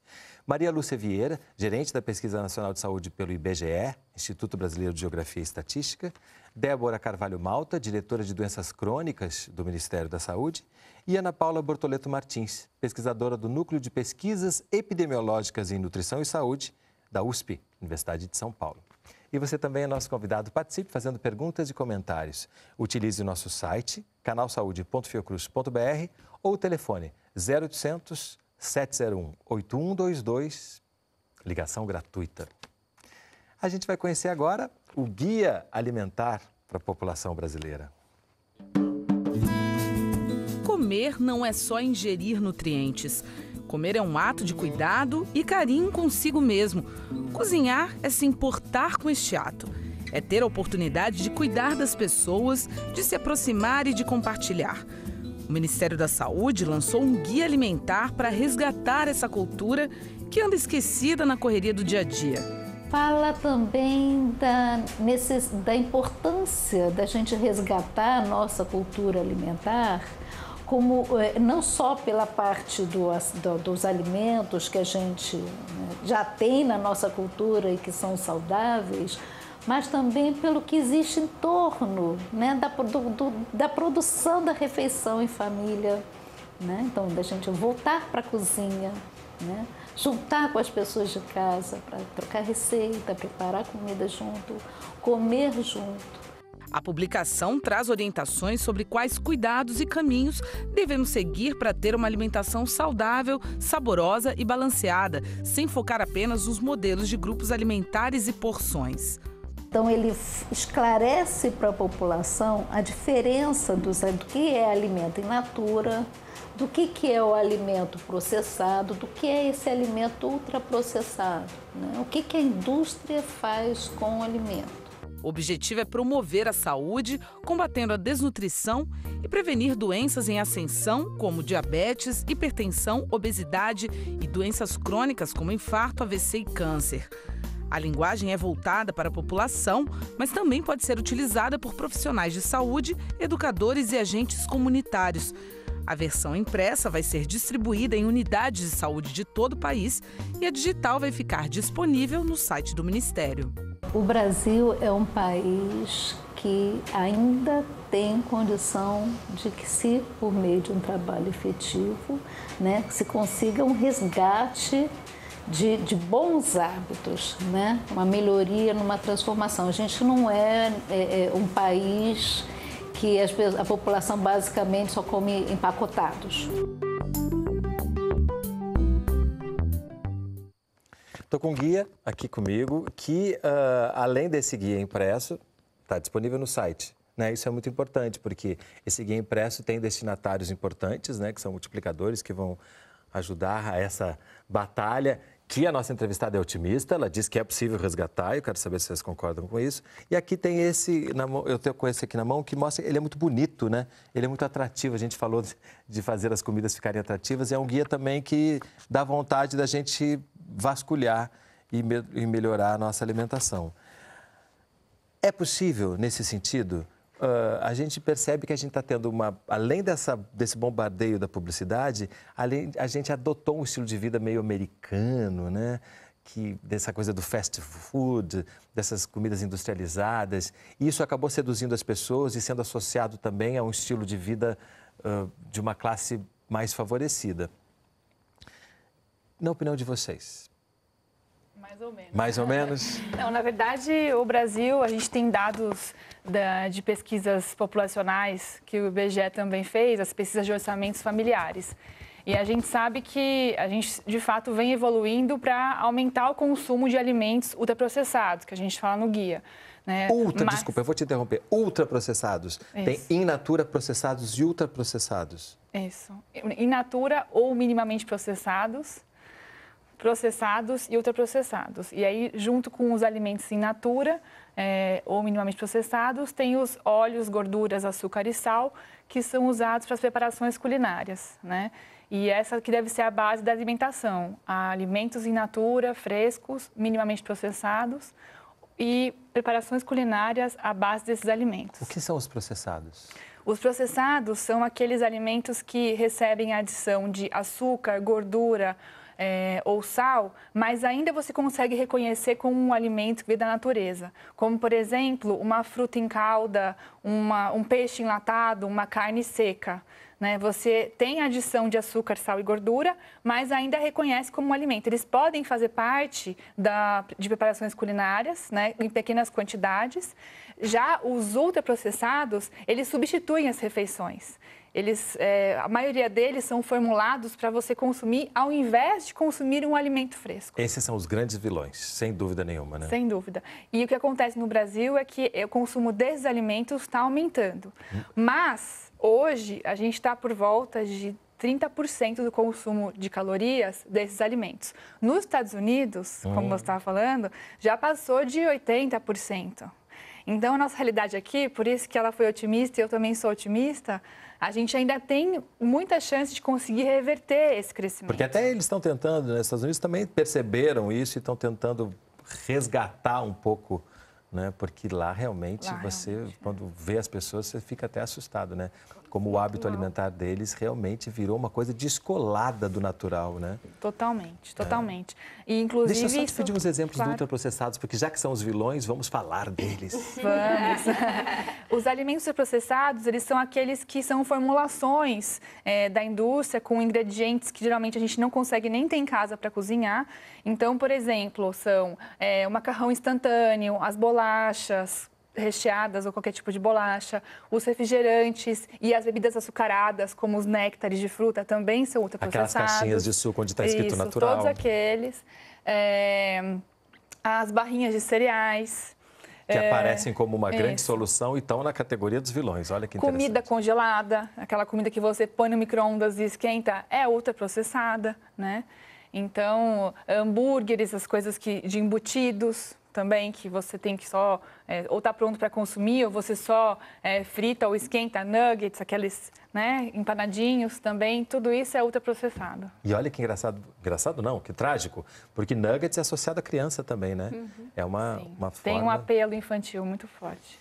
Maria Lúcia Vieira, gerente da Pesquisa Nacional de Saúde pelo IBGE, Instituto Brasileiro de Geografia e Estatística. Débora Carvalho Malta, diretora de Doenças Crônicas do Ministério da Saúde. E Ana Paula Bortoleto Martins, pesquisadora do Núcleo de Pesquisas Epidemiológicas em Nutrição e Saúde, da USP, Universidade de São Paulo. E você também é nosso convidado. Participe fazendo perguntas e comentários. Utilize o nosso site, canalsaude.fiocruz.br ou o telefone 0800 701 8122, ligação gratuita. A gente vai conhecer agora o Guia Alimentar para a População Brasileira. Comer não é só ingerir nutrientes. Comer é um ato de cuidado e carinho consigo mesmo. Cozinhar é se importar com este ato. É ter a oportunidade de cuidar das pessoas, de se aproximar e de compartilhar. O Ministério da Saúde lançou um guia alimentar para resgatar essa cultura que anda esquecida na correria do dia a dia. Fala também da importância da gente resgatar a nossa cultura alimentar, como não só pela parte dos alimentos que a gente já tem na nossa cultura e que são saudáveis, mas também pelo que existe em torno, né, da produção da refeição em família, né? Então, da gente voltar para a cozinha, né? Juntar com as pessoas de casa para trocar receita, preparar comida junto, comer junto. A publicação traz orientações sobre quais cuidados e caminhos devemos seguir para ter uma alimentação saudável, saborosa e balanceada, sem focar apenas nos modelos de grupos alimentares e porções. Então, ele esclarece para a população a diferença do que é alimento in natura, do que é o alimento processado, do que é esse alimento ultraprocessado, né? O que a indústria faz com o alimento. O objetivo é promover a saúde, combatendo a desnutrição e prevenir doenças em ascensão, como diabetes, hipertensão, obesidade e doenças crônicas como infarto, AVC e câncer. A linguagem é voltada para a população, mas também pode ser utilizada por profissionais de saúde, educadores e agentes comunitários. A versão impressa vai ser distribuída em unidades de saúde de todo o país e a digital vai ficar disponível no site do Ministério. O Brasil é um país que ainda tem condição de que, se por meio de um trabalho efetivo, né, se consiga um resgate de bons hábitos, né, uma melhoria, numa transformação. A gente não é um país que a população basicamente só come empacotados. Estou com um guia aqui comigo que, além desse guia impresso, está disponível no site. Né? Isso é muito importante, porque esse guia impresso tem destinatários importantes, né, que são multiplicadores que vão ajudar a essa batalha, que a nossa entrevistada é otimista, ela diz que é possível resgatar, eu quero saber se vocês concordam com isso. E aqui tem esse, eu tenho com esse aqui na mão, que mostra, ele é muito bonito, né? Ele é muito atrativo, a gente falou de fazer as comidas ficarem atrativas, e é um guia também que dá vontade da gente vasculhar e melhorar a nossa alimentação. É possível, nesse sentido, a gente percebe que a gente está tendo além desse bombardeio da publicidade, a gente adotou um estilo de vida meio americano, né? Dessa coisa do fast food, dessas comidas industrializadas. E isso acabou seduzindo as pessoas e sendo associado também a um estilo de vida de uma classe mais favorecida. Na opinião de vocês? Mais ou menos. Mais ou menos? Não, na verdade, o Brasil, a gente tem dados de pesquisas populacionais que o IBGE também fez, as pesquisas de orçamentos familiares. E a gente sabe que a gente, de fato, vem evoluindo para aumentar o consumo de alimentos ultraprocessados, que a gente fala no guia. Né? Desculpa, eu vou te interromper. Ultraprocessados. Tem in natura processados e ultraprocessados. Isso. In natura ou minimamente processados e ultraprocessados. E aí, junto com os alimentos in natura ou minimamente processados, tem os óleos, gorduras, açúcar e sal, que são usados para as preparações culinárias, né? E essa que deve ser a base da alimentação. Alimentos in natura, frescos, minimamente processados e preparações culinárias à base desses alimentos. O que são os processados? Os processados são aqueles alimentos que recebem a adição de açúcar, gordura, ou sal, mas ainda você consegue reconhecer como um alimento que veio da natureza. Como, por exemplo, uma fruta em calda, um peixe enlatado, uma carne seca. Né? Você tem adição de açúcar, sal e gordura, mas ainda reconhece como um alimento. Eles podem fazer parte de preparações culinárias, né, em pequenas quantidades. Já os ultraprocessados, eles substituem as refeições. A maioria deles são formulados para você consumir ao invés de consumir um alimento fresco. Esses são os grandes vilões, sem dúvida nenhuma, né? Sem dúvida. E o que acontece no Brasil é que o consumo desses alimentos está aumentando. Mas, hoje, a gente está por volta de 30% do consumo de calorias desses alimentos. Nos Estados Unidos, como você estava falando, já passou de 80%. Então, a nossa realidade aqui, por isso que ela foi otimista e eu também sou otimista, a gente ainda tem muita chance de conseguir reverter esse crescimento. Porque até eles estão tentando, né? Os Estados Unidos também perceberam isso e estão tentando resgatar um pouco, né? Porque lá realmente quando vê as pessoas, você fica até assustado, né? Como o hábito alimentar deles realmente virou uma coisa descolada do natural, né? Totalmente, totalmente. E, inclusive, deixa eu só te pedir uns exemplos de ultraprocessados, porque já que são os vilões, vamos falar deles. Vamos. Os alimentos ultraprocessados, eles são aqueles que são formulações da indústria com ingredientes que geralmente a gente não consegue nem ter em casa para cozinhar. Então, por exemplo, são o macarrão instantâneo, as bolachas, recheadas ou qualquer tipo de bolacha. Os refrigerantes e as bebidas açucaradas, como os néctares de fruta, também são ultraprocessados. Aquelas caixinhas de suco onde está escrito natural. Todos aqueles. As barrinhas de cereais. Que aparecem como uma grande solução e estão na categoria dos vilões. Olha que interessante. Comida congelada, aquela comida que você põe no micro-ondas e esquenta, é ultraprocessada, né? Então, hambúrgueres, as coisas de embutidos também, que você tem que só ou tá pronto para consumir, ou você só frita ou esquenta, nuggets, aqueles, né, empanadinhos também, tudo isso é ultraprocessado. E olha que engraçado, engraçado não, que trágico, porque nuggets é associado à criança também, né? É uma forma... Tem um apelo infantil muito forte.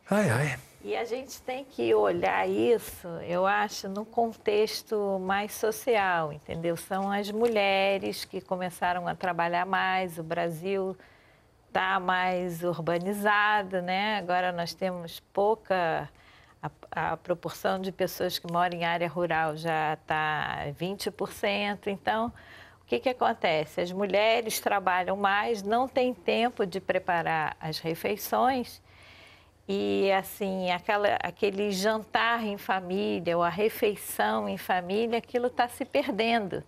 Ai, ai. E a gente tem que olhar isso, eu acho, num contexto mais social, entendeu? São as mulheres que começaram a trabalhar mais, o Brasil está mais urbanizado, né? Agora nós temos pouca... A proporção de pessoas que moram em área rural já está 20%. Então, o que acontece? As mulheres trabalham mais, não têm tempo de preparar as refeições e, assim, aquele jantar em família ou a refeição em família, aquilo está se perdendo.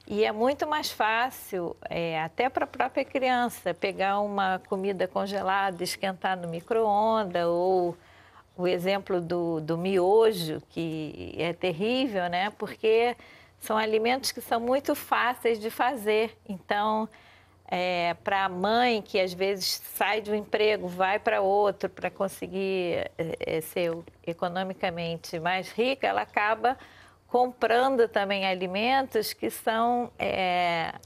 E é muito mais fácil, até para a própria criança, pegar uma comida congelada, esquentar no micro-ondas, ou o exemplo do miojo, que é terrível, né? Porque são alimentos que são muito fáceis de fazer. Então, para a mãe que às vezes sai de um emprego, vai para outro para conseguir ser economicamente mais rica, ela acaba comprando também alimentos que são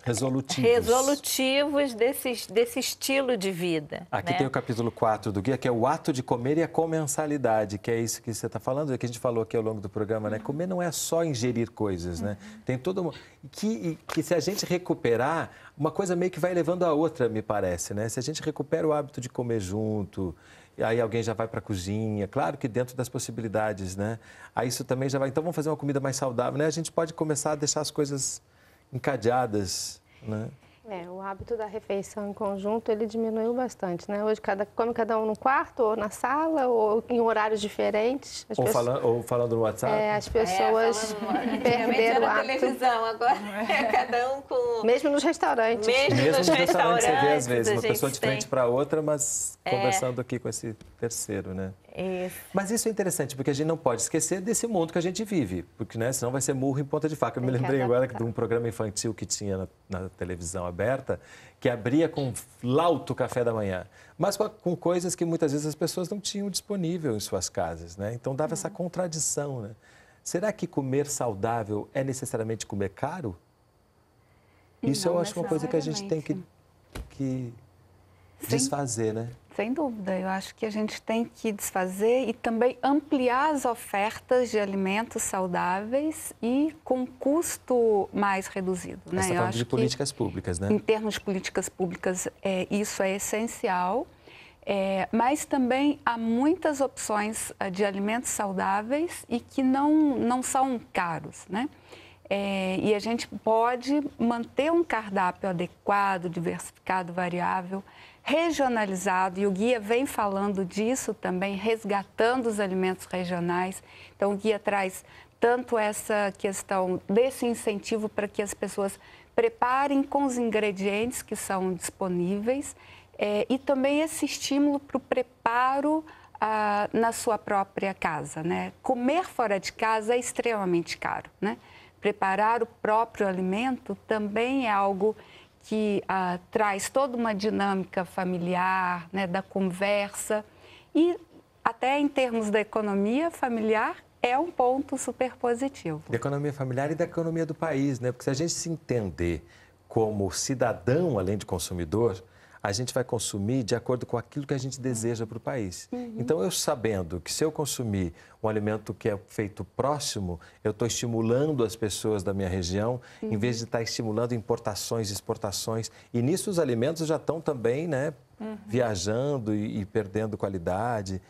resolutivos desse estilo de vida. Aqui, né? tem o capítulo 4 do guia, que é o ato de comer e a comensalidade, que é isso que você está falando, que a gente falou aqui ao longo do programa, né? Comer não é só ingerir coisas, né? Tem todo uma... que se a gente recuperar, uma coisa meio que vai levando a outra, me parece, né? Se a gente recupera o hábito de comer junto... Aí alguém já vai para a cozinha, claro que dentro das possibilidades, né? Aí isso também já vai... Então, vamos fazer uma comida mais saudável, né? A gente pode começar a deixar as coisas encadeadas, né? O hábito da refeição em conjunto, ele diminuiu bastante, né? Hoje come cada um no quarto, ou na sala, ou em horários diferentes. Ou falando no WhatsApp. As pessoas perderam o hábito. Televisão, agora cada um com... Mesmo nos restaurantes. Mesmo nos restaurantes, você vê, às vezes, uma pessoa de frente para outra, mas conversando aqui com esse terceiro, né? Isso. Mas isso é interessante, porque a gente não pode esquecer desse mundo que a gente vive, porque, né, senão vai ser murro em ponta de faca. Eu me lembrei agora de um programa infantil que tinha na televisão aberta, que abria com lauto café da manhã, mas com coisas que muitas vezes as pessoas não tinham disponível em suas casas, né? Então dava essa contradição, né? Será que comer saudável é necessariamente comer caro? Isso eu acho uma coisa que a gente tem que desfazer, né? Sem dúvida, eu acho que a gente tem que desfazer e também ampliar as ofertas de alimentos saudáveis e com custo mais reduzido. Você está falando de políticas públicas, né? Em termos de políticas públicas, isso é essencial, mas também há muitas opções de alimentos saudáveis e que não são caros, né? E a gente pode manter um cardápio adequado, diversificado, variável, regionalizado, e o guia vem falando disso também, resgatando os alimentos regionais. Então, o guia traz tanto essa questão desse incentivo para que as pessoas preparem com os ingredientes que são disponíveis e também esse estímulo para o preparo na sua própria casa, né? Comer fora de casa é extremamente caro, né? Preparar o próprio alimento também é algo que traz toda uma dinâmica familiar, né, da conversa e até em termos da economia familiar é um ponto super positivo. Da economia familiar e da economia do país, né? Porque se a gente se entender como cidadão, além de consumidor, a gente vai consumir de acordo com aquilo que a gente deseja para o país. Então, eu sabendo que se eu consumir um alimento que é feito próximo, eu estou estimulando as pessoas da minha região, em vez de estar estimulando importações, exportações. E nisso os alimentos já estão também, né, viajando e perdendo qualidade.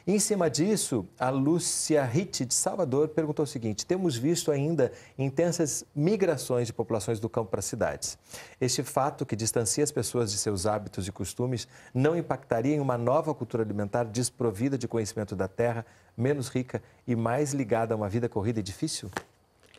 Em cima disso, a Lúcia Ritt, de Salvador, perguntou o seguinte: temos visto ainda intensas migrações de populações do campo para as cidades. Este fato, que distancia as pessoas de seus hábitos e costumes, não impactaria em uma nova cultura alimentar desprovida de conhecimento da terra, menos rica e mais ligada a uma vida corrida e difícil?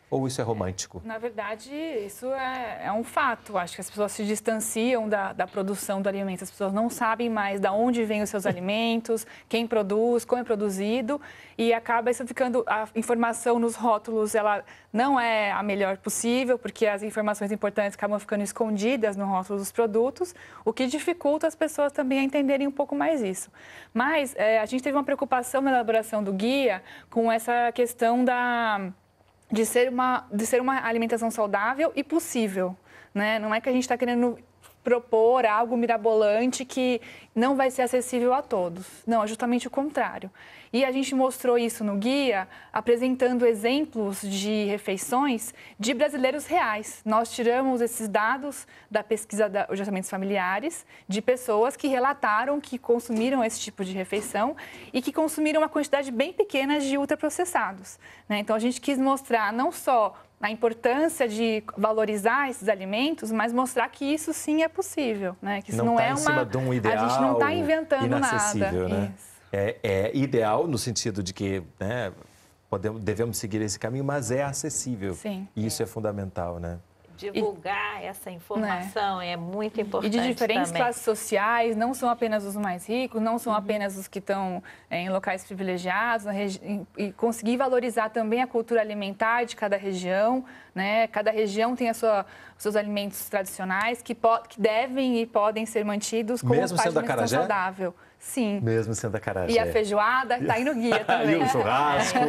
Ou isso é romântico? Na verdade, isso é um fato. Acho que as pessoas se distanciam da produção do alimento. As pessoas não sabem mais de onde vêm os seus alimentos, quem produz, como é produzido. E acaba isso ficando... A informação nos rótulos, ela não é a melhor possível, porque as informações importantes acabam ficando escondidas no rótulo dos produtos, o que dificulta as pessoas também a entenderem um pouco mais isso. Mas a gente teve uma preocupação na elaboração do guia com essa questão de ser uma alimentação saudável e possível, né? Não é que a gente está querendo propor algo mirabolante que não vai ser acessível a todos. Não, é justamente o contrário. E a gente mostrou isso no guia, apresentando exemplos de refeições de brasileiros reais. Nós tiramos esses dados da pesquisa de orçamentos familiares de pessoas que relataram que consumiram esse tipo de refeição e que consumiram uma quantidade bem pequena de ultraprocessados, né? Então, a gente quis mostrar não só a importância de valorizar esses alimentos, mas mostrar que isso sim é possível, né? Que isso não é em cima de um ideal, a gente não está inventando nada. Né? É ideal no sentido de que, né, devemos seguir esse caminho, mas é acessível. Sim. E isso é fundamental, né? Divulgar essa informação é muito importante. E de diferentes também. classes sociais, não são apenas os mais ricos, não são apenas os que estão em locais privilegiados, e conseguir valorizar também a cultura alimentar de cada região, né? Cada região tem os seus alimentos tradicionais que devem e podem ser mantidos como parte da alimentação saudável. Sim. Mesmo sendo acarajé. E a feijoada está aí no guia também. E o churrasco,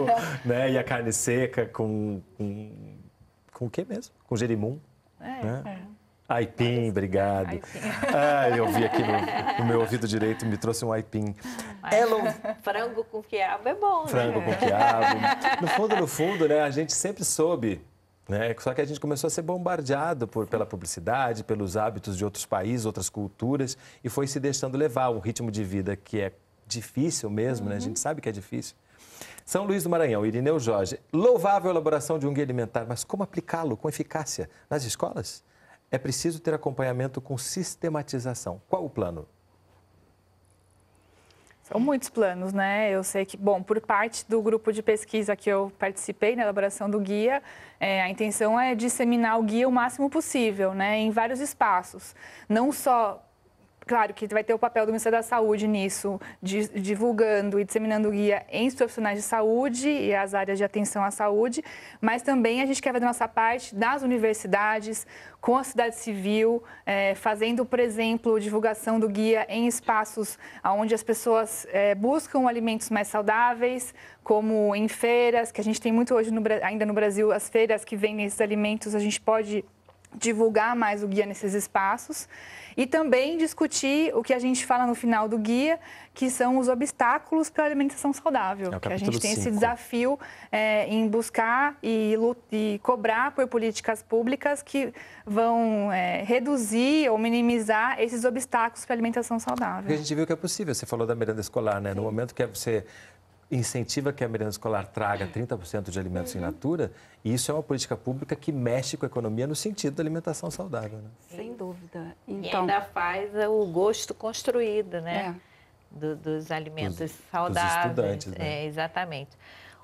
né? E a carne seca com o que mesmo? Com jerimum. Aipim, obrigado. Aipim. Eu vi aqui no meu ouvido direito, me trouxe um aipim. Frango com quiabo é bom, Frango com quiabo. No fundo, né, a gente sempre soube, né? Só que a gente começou a ser bombardeado pela publicidade, pelos hábitos de outros países, outras culturas, e foi se deixando levar um ritmo de vida que é difícil mesmo, né? A gente sabe que é difícil. São Luís do Maranhão, Irineu Jorge. Louvável a elaboração de um guia alimentar, mas como aplicá-lo com eficácia nas escolas? É preciso ter acompanhamento com sistematização. Qual o plano? São muitos planos, né? Eu sei que, bom, por parte do grupo de pesquisa que eu participei na elaboração do guia, a intenção é disseminar o guia o máximo possível, né? Em vários espaços. Não só... Claro que vai ter o papel do Ministério da Saúde nisso, divulgando e disseminando o guia entre os profissionais de saúde e as áreas de atenção à saúde, mas também a gente quer fazer a nossa parte das universidades, com a sociedade civil, fazendo, por exemplo, divulgação do guia em espaços onde as pessoas buscam alimentos mais saudáveis, como em feiras, que a gente tem muito hoje ainda no Brasil, as feiras que vendem esses alimentos, a gente pode divulgar mais o guia nesses espaços. E também discutir o que a gente fala no final do guia, que são os obstáculos para a alimentação saudável. Que a gente tem esse desafio em buscar e cobrar por políticas públicas que vão reduzir ou minimizar esses obstáculos para a alimentação saudável. Porque a gente viu que é possível. Você falou da merenda escolar, né? No momento que você incentiva que a merenda escolar traga 30% de alimentos in natura, e isso é uma política pública que mexe com a economia no sentido da alimentação saudável, né? Sem dúvida. Então, e ainda faz o gosto construído, né? Dos alimentos saudáveis. Dos estudantes, né? Exatamente.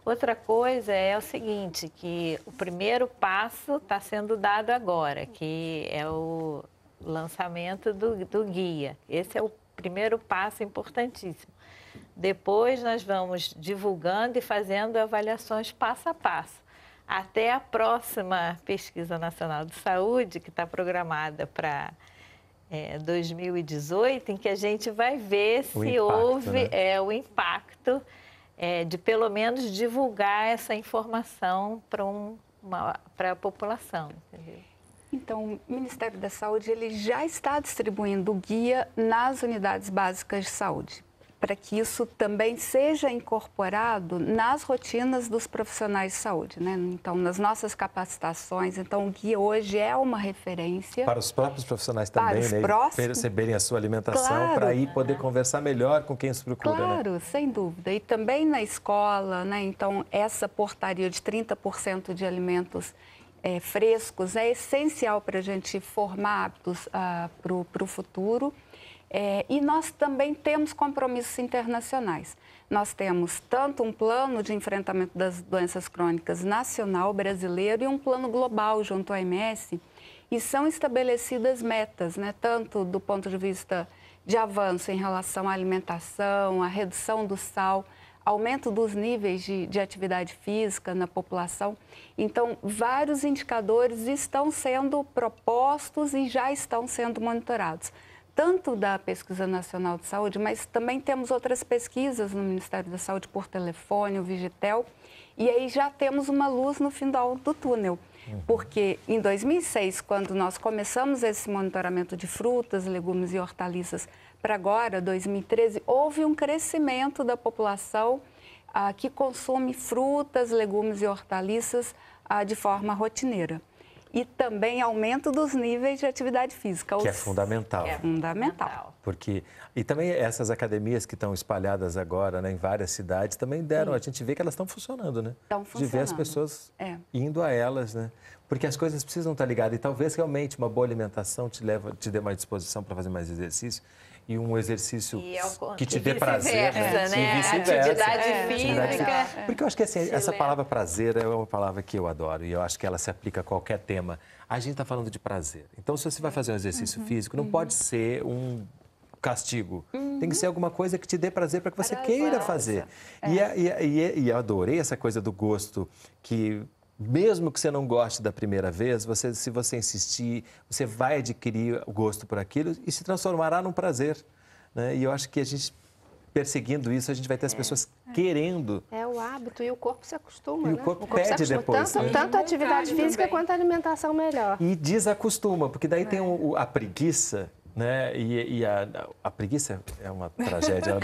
Outra coisa é o seguinte, que o primeiro passo está sendo dado agora, que é o lançamento do guia. Esse é o primeiro passo importantíssimo. Depois nós vamos divulgando e fazendo avaliações passo a passo. Até a próxima Pesquisa Nacional de Saúde, que está programada para 2018, em que a gente vai ver se houve o impacto de pelo menos divulgar essa informação para a população. Entendeu? Então, o Ministério da Saúde ele já está distribuindo o guia nas unidades básicas de saúde. para que isso também seja incorporado nas rotinas dos profissionais de saúde, né? Então, nas nossas capacitações. Então, o guia hoje é uma referência. Para os próprios profissionais também, né? Perceberem a sua alimentação, para aí poder conversar melhor com quem os procura, claro, né? Sem dúvida. E também na escola, né? Então, essa portaria de 30% de alimentos frescos é essencial para a gente formar hábitos para o futuro. E nós também temos compromissos internacionais. Nós temos tanto um plano de enfrentamento das doenças crônicas nacional, brasileiro, e um plano global junto à OMS, e são estabelecidas metas, né? Tanto do ponto de vista de avanço em relação à alimentação, à redução do sal, aumento dos níveis de atividade física na população. Então, vários indicadores estão sendo propostos e já estão sendo monitorados. Tanto da Pesquisa Nacional de Saúde, mas também temos outras pesquisas no Ministério da Saúde por telefone, o Vigitel, e aí já temos uma luz no final do túnel. Porque em 2006, quando nós começamos esse monitoramento de frutas, legumes e hortaliças, para agora, 2013, houve um crescimento da população que consome frutas, legumes e hortaliças de forma rotineira. E também aumento dos níveis de atividade física. Que é fundamental. É fundamental. Porque, e também essas academias que estão espalhadas agora, né, em várias cidades, também deram, a gente vê que elas estão funcionando, né? Estão funcionando. De ver as pessoas indo a elas, né? Porque as coisas precisam estar ligadas. E talvez realmente uma boa alimentação te dê mais disposição para fazer mais exercício. E um exercício que te dê prazer, né? Atividade física. Porque eu acho que assim, essa palavra prazer é uma palavra que eu adoro e eu acho que ela se aplica a qualquer tema. A gente está falando de prazer. Então, se você vai fazer um exercício físico, não pode ser um castigo. Tem que ser alguma coisa que te dê prazer para que você queira fazer. E eu adorei essa coisa do gosto que... Mesmo que você não goste da primeira vez, se você insistir, você vai adquirir o gosto por aquilo e se transformará num prazer, né? E eu acho que a gente, perseguindo isso, a gente vai ter as pessoas querendo. É o hábito e o corpo se acostuma, e né? o corpo pede depois. Tanto a atividade física quanto a alimentação melhor. E desacostuma, porque daí tem a preguiça, né? E a preguiça é uma tragédia,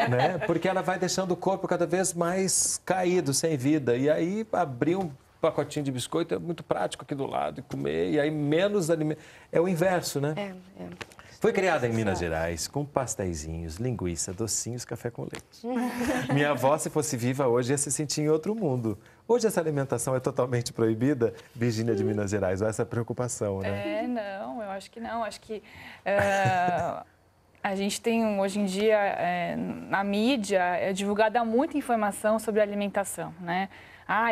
né? Porque ela vai deixando o corpo cada vez mais caído, sem vida. E aí abrir um pacotinho de biscoito é muito prático aqui do lado e comer. E aí menos alimento. É o inverso, né? Foi criada em Minas Gerais com pasteizinhos, linguiça, docinhos, café com leite. Minha avó, se fosse viva hoje, ia se sentir em outro mundo. Hoje essa alimentação é totalmente proibida, Virgínia de Minas Gerais, essa preocupação, né? Não, eu acho que não. Acho que a gente tem, hoje em dia, na mídia, é divulgada muita informação sobre alimentação, né?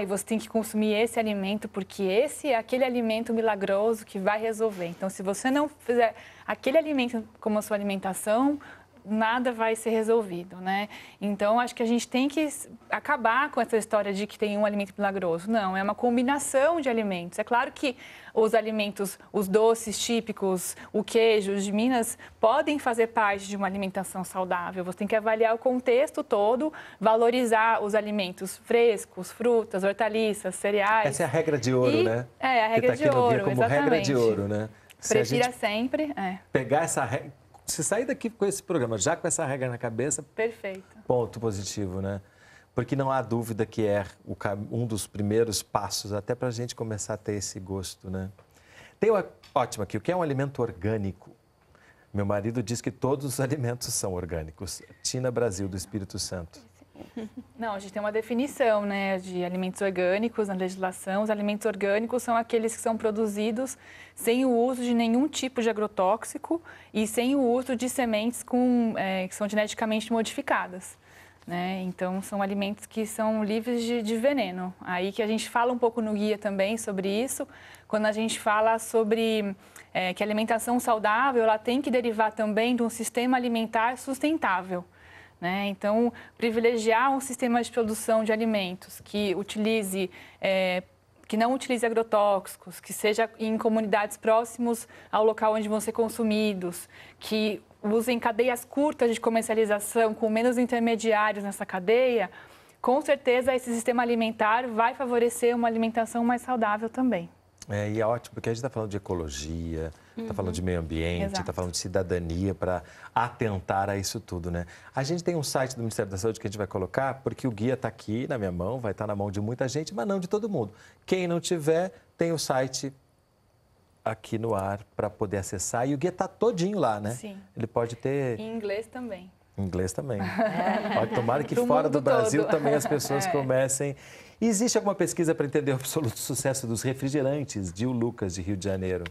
E você tem que consumir esse alimento porque esse é aquele alimento milagroso que vai resolver. Então, se você não fizer aquele alimento como a sua alimentação, nada vai ser resolvido, né? Então, acho que a gente tem que acabar com essa história de que tem um alimento milagroso. Não, é uma combinação de alimentos. É claro que os alimentos, os doces típicos, o queijo de Minas, podem fazer parte de uma alimentação saudável. Você tem que avaliar o contexto todo, valorizar os alimentos frescos, frutas, hortaliças, cereais. Essa é a regra de ouro, né? É, a regra de ouro, como exatamente. Regra de ouro, né? Prefira sempre. Pegar essa regra... Se sair daqui com esse programa, já com essa regra na cabeça... Perfeito. Ponto positivo, né? Porque não há dúvida que é um dos primeiros passos até para a gente começar a ter esse gosto, né? Tem uma ótima aqui, o que é um alimento orgânico? Meu marido diz que todos os alimentos são orgânicos. Tina Brasil, do Espírito Santo. Não, a gente tem uma definição, né, de alimentos orgânicos na legislação. Os alimentos orgânicos são aqueles que são produzidos sem o uso de nenhum tipo de agrotóxico e sem o uso de sementes que são geneticamente modificadas, né? Então, são alimentos que são livres de veneno. Aí que a gente fala um pouco no guia também sobre isso, quando a gente fala sobre que a alimentação saudável ela tem que derivar também de um sistema alimentar sustentável. Né? Então, privilegiar um sistema de produção de alimentos que não utilize agrotóxicos, que seja em comunidades próximos ao local onde vão ser consumidos, que usem cadeias curtas de comercialização com menos intermediários nessa cadeia, com certeza esse sistema alimentar vai favorecer uma alimentação mais saudável também. E é ótimo, porque a gente está falando de ecologia, está falando de meio ambiente, está falando de cidadania para atentar a isso tudo, né? A gente tem um site do Ministério da Saúde que a gente vai colocar, porque o guia está aqui na minha mão, vai estar na mão de muita gente, mas não de todo mundo. Quem não tiver, tem o site aqui no ar para poder acessar, e o guia está todinho lá, né? Sim. Ele pode ter... Em inglês também. Em inglês também. Pode tomar que fora do Brasil também as pessoas comecem. Existe alguma pesquisa para entender o absoluto sucesso dos refrigerantes? Gil Lucas, de Rio de Janeiro.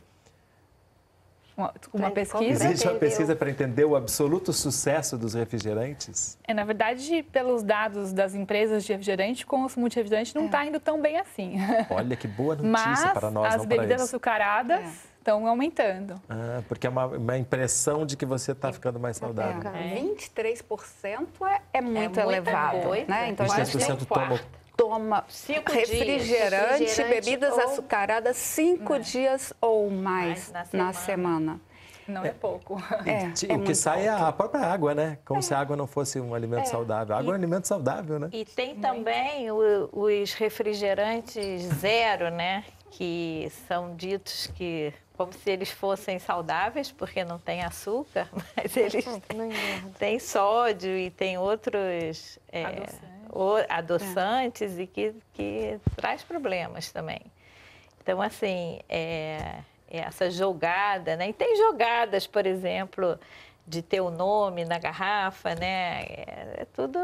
Uma pesquisa? Existe uma pesquisa para entender o absoluto sucesso dos refrigerantes? Na verdade, pelos dados das empresas de refrigerante, o consumo de refrigerante não está indo tão bem assim. Olha que boa notícia para nós, as bebidas açucaradas estão aumentando. Porque é uma impressão de que você está ficando mais saudável. 23% é muito elevado, né? Então, 23% toma refrigerante, bebidas açucaradas 5 dias ou mais na semana. Não é pouco. O que sai é a própria água, né? Como se a água não fosse um alimento saudável. A água é um alimento saudável, né? E tem também os refrigerantes zero, né? Que são ditos que como se eles fossem saudáveis, porque não tem açúcar, mas eles têm sódio e tem outros adoçantes e que traz problemas também. Então, assim, essa jogada, né? E tem jogadas, por exemplo, de ter o nome na garrafa, né? É tudo...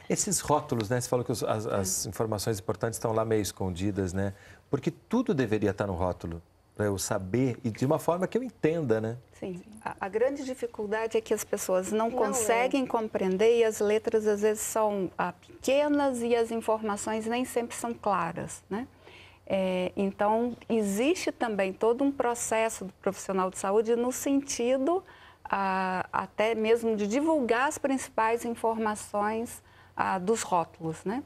Esses rótulos, né? Você falou que as informações importantes estão lá meio escondidas, né? Porque tudo deveria estar no rótulo, para eu saber e de uma forma que eu entenda, né? Sim. A grande dificuldade é que as pessoas não conseguem compreender e as letras às vezes são pequenas e as informações nem sempre são claras, né? Então, existe também todo um processo do profissional de saúde no sentido até mesmo de divulgar as principais informações dos rótulos, né?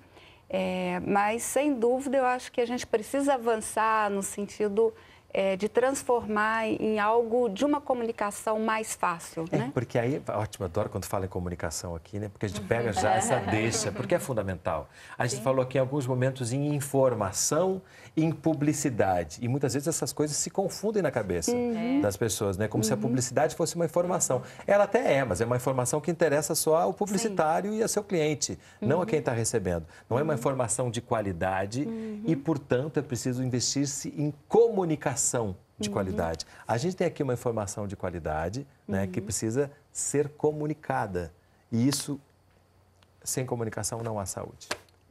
Mas, sem dúvida, eu acho que a gente precisa avançar no sentido de transformar em algo de uma comunicação mais fácil, né? Porque aí, ótimo, adoro quando fala em comunicação aqui, né? Porque a gente pega já essa deixa, porque é fundamental. A gente falou aqui em alguns momentos em informação e em publicidade. E muitas vezes essas coisas se confundem na cabeça das pessoas, né? Como se a publicidade fosse uma informação. Ela até mas é uma informação que interessa só ao publicitário e ao seu cliente, não a quem está recebendo. Não é uma informação de qualidade e, portanto, é preciso investir-se em comunicação de qualidade. A gente tem aqui uma informação de qualidade, né, que precisa ser comunicada. E isso, sem comunicação, não há saúde.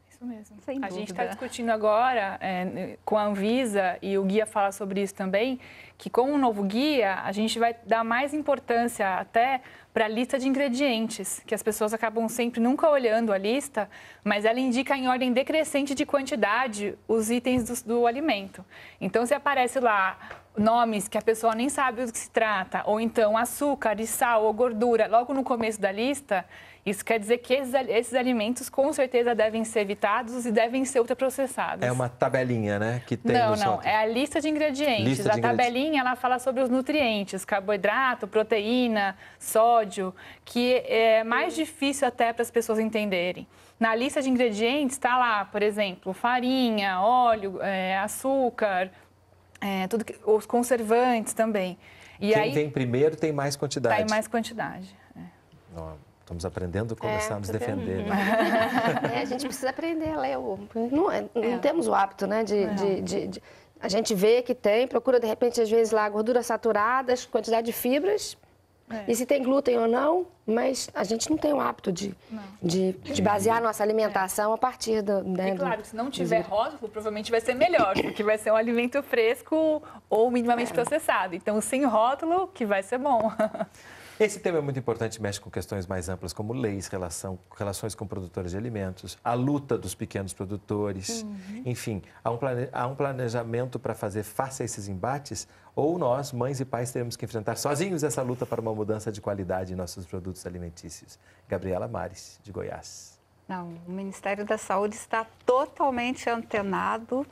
Isso mesmo. A gente está discutindo agora com a Anvisa, e o guia fala sobre isso também, que com o novo guia, a gente vai dar mais importância até para a lista de ingredientes, que as pessoas acabam sempre nunca olhando a lista, mas ela indica em ordem decrescente de quantidade os itens do alimento. Então, se aparece lá nomes que a pessoa nem sabe do que se trata, ou então açúcar, e sal ou gordura, logo no começo da lista, isso quer dizer que esses alimentos com certeza devem ser evitados e devem ser ultraprocessados. É uma tabelinha, né? Que tem Não, é a lista de ingredientes. A tabelinha, ela fala sobre os nutrientes, carboidrato, proteína, sódio, que é mais difícil até para as pessoas entenderem. Na lista de ingredientes está lá, por exemplo, farinha, óleo, açúcar, os conservantes também. E quem vem primeiro tem mais quantidade. Tem mais quantidade. Estamos aprendendo a começar a nos defender. A gente precisa aprender a ler. Não temos o hábito, né? A gente vê que tem, procura, de repente, às vezes, lá, gorduras saturadas, quantidade de fibras, e se tem glúten ou não, mas a gente não tem o hábito de basear nossa alimentação a partir do... E claro, se não tiver rótulo, provavelmente vai ser melhor, porque vai ser um alimento fresco ou minimamente processado. Então, sem rótulo, que vai ser bom. Esse tema é muito importante, mexe com questões mais amplas como leis, relações com produtores de alimentos, a luta dos pequenos produtores, enfim, há um planejamento para fazer face a esses embates, ou nós, mães e pais, teremos que enfrentar sozinhos essa luta para uma mudança de qualidade em nossos produtos alimentícios. Gabriela Mares, de Goiás. Não, o Ministério da Saúde está totalmente antenado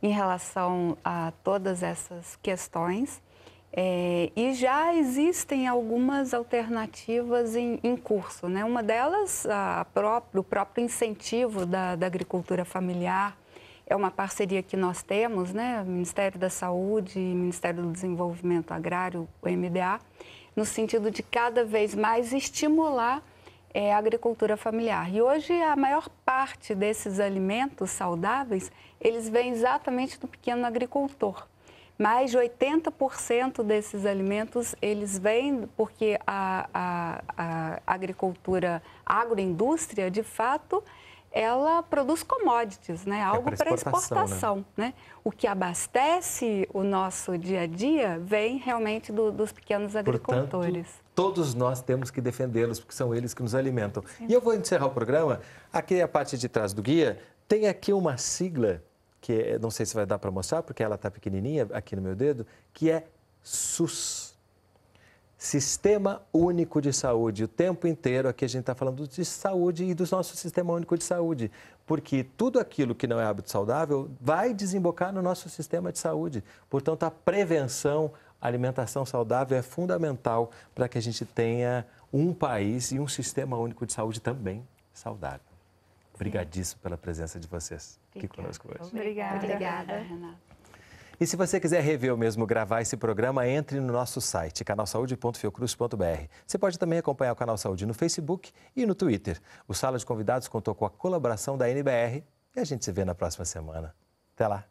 em relação a todas essas questões. E já existem algumas alternativas em curso, né? Uma delas, o próprio incentivo da agricultura familiar, é uma parceria que nós temos, né, Ministério da Saúde e Ministério do Desenvolvimento Agrário, o MDA, no sentido de cada vez mais estimular a agricultura familiar. E hoje a maior parte desses alimentos saudáveis, eles vêm exatamente do pequeno agricultor. Mais de 80% desses alimentos, eles vêm porque a agricultura, a agroindústria, de fato, ela produz commodities, né? Algo para exportação. Né? O que abastece o nosso dia a dia vem realmente dos pequenos agricultores. Portanto, todos nós temos que defendê-los, porque são eles que nos alimentam. Sim. E eu vou encerrar o programa. Aqui a parte de trás do guia tem aqui uma sigla, que não sei se vai dar para mostrar, porque ela está pequenininha aqui no meu dedo, que é SUS. Sistema Único de Saúde. O tempo inteiro aqui a gente está falando de saúde e do nosso Sistema Único de Saúde, porque tudo aquilo que não é hábito saudável vai desembocar no nosso sistema de saúde. Portanto, a prevenção, a alimentação saudável é fundamental para que a gente tenha um país e um Sistema Único de Saúde também saudável. Obrigadíssimo pela presença de vocês aqui conosco hoje. Obrigada. Obrigada, Renata. E se você quiser rever ou mesmo gravar esse programa, entre no nosso site, canalsaude.fiocruz.br. Você pode também acompanhar o Canal Saúde no Facebook e no Twitter. O Sala de Convidados contou com a colaboração da NBR e a gente se vê na próxima semana. Até lá!